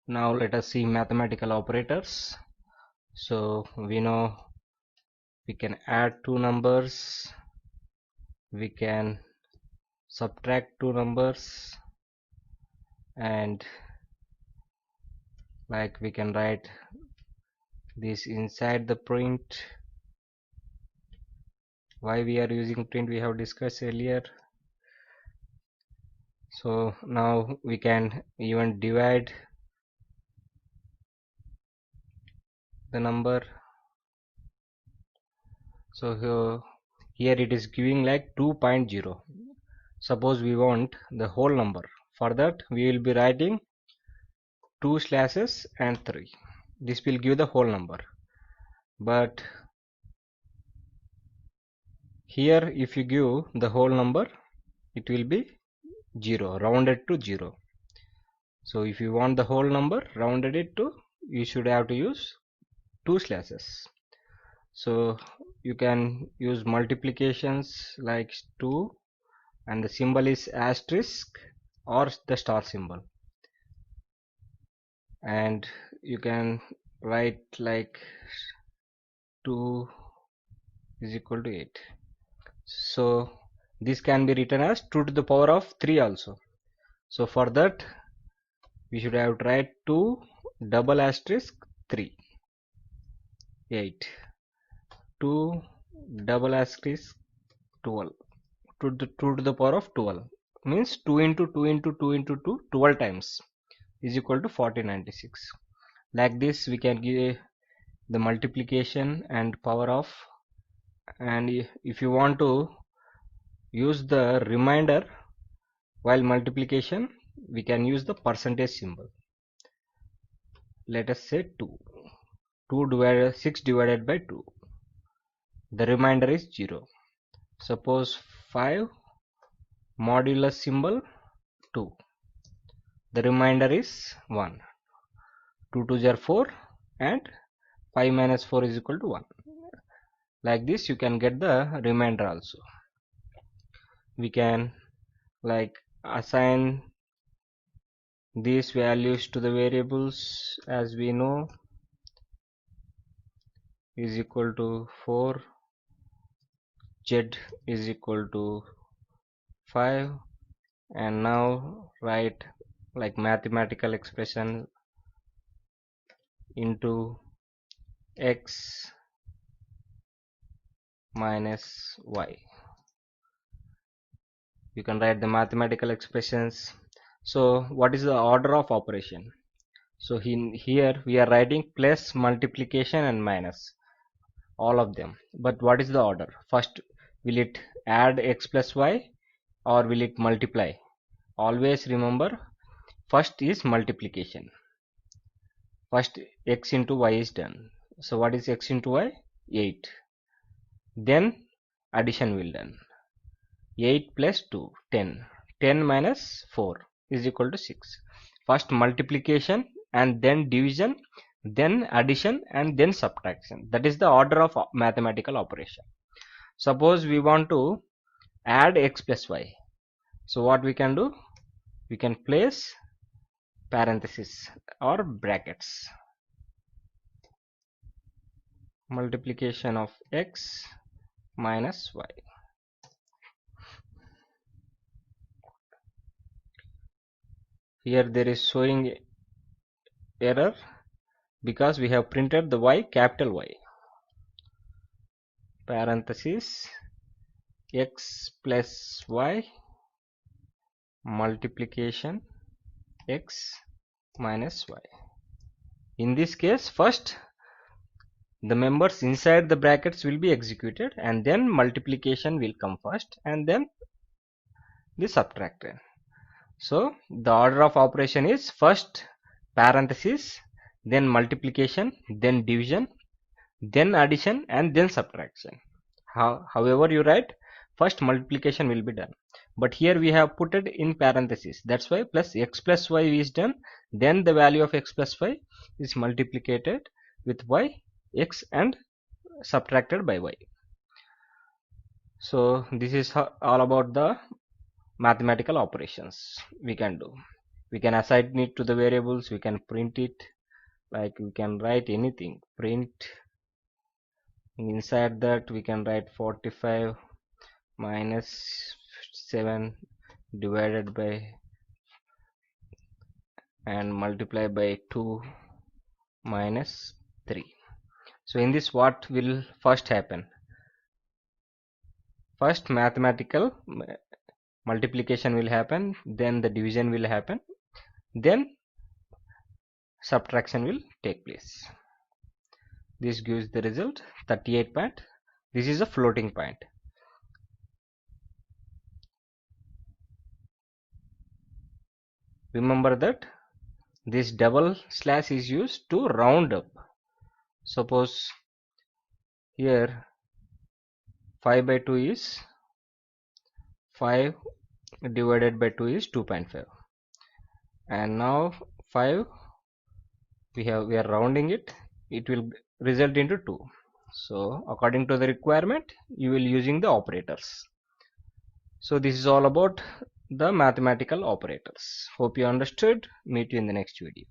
Now let us see mathematical operators. So we know we can add two numbers, we can subtract two numbers, and like we can write this inside the print. Why we are using print we have discussed earlier. So now we can even divide the number. So here it is giving like 2.0. Suppose we want the whole number. For that we will be writing 2 slashes and 3. This will give the whole number. But here if you give the whole number, it will be 0, rounded to 0. So if you want the whole number rounded it to, you should have to use 2 slashes. So you can use multiplications like 2 and the symbol is asterisk or the star symbol, and you can write like 2 is equal to 8. So this can be written as 2 to the power of 3 also. So for that we should have to write 2 double asterisk 3 8 2 double asterisk 12 2 to the power of 12 means 2 into 2 into 2 into 2 12 times is equal to 4096. Like this we can give the multiplication and power of, and if you want to use the remainder while multiplication, we can use the percentage symbol. Let us say 2 6 divided by 2, the remainder is 0. Suppose 5 modulus symbol 2, the remainder is 1. 2 2s are 4 and 5 minus 4 is equal to 1. Like this you can get the remainder also. We can like assign these values to the variables, as we know, is equal to 4, z is equal to 5, and now write like mathematical expression into x minus y. You can write the mathematical expressions. So what is the order of operation? So here we are writing plus, multiplication and minus, all of them. But what is the order? First, will it add x plus y or will it multiply? Always remember, first is multiplication. First x into y is done. So what is x into y? 8. Then addition will done. 8 plus 2, 10. 10 minus 4 is equal to 6. First multiplication and then division, then addition and then subtraction. That is the order of mathematical operation. Suppose we want to add x plus y. So what we can do? We can place parenthesis or brackets. Multiplication of x minus y. Here there is showing error because we have printed the y capital Y. Parenthesis x plus y multiplication x minus y. In this case, first the members inside the brackets will be executed and then multiplication will come first and then the subtracted. So the order of operation is first parenthesis, then multiplication, then division, then addition and then subtraction. However you write, first multiplication will be done, but here we have put it in parenthesis. That's why plus x plus y is done, then the value of x plus y is multiplied with y, x and subtracted by y. So this is all about the mathematical operations we can do. We can assign it to the variables, we can print it, like we can write anything, print. Inside that we can write 45 minus 7 divided by and multiply by 2 minus 3. So in this, what will first happen? First mathematical multiplication will happen, then the division will happen, then subtraction will take place. This gives the result 38 point. This is a floating point. Remember that this double slash is used to round up. Suppose here 5 by 2 is 5 divided by 2 is 2.5, and now 5 we are rounding it, it will result into 2. So according to the requirement you will using the operators. So this is all about the mathematical operators. Hope you understood. Meet you in the next video.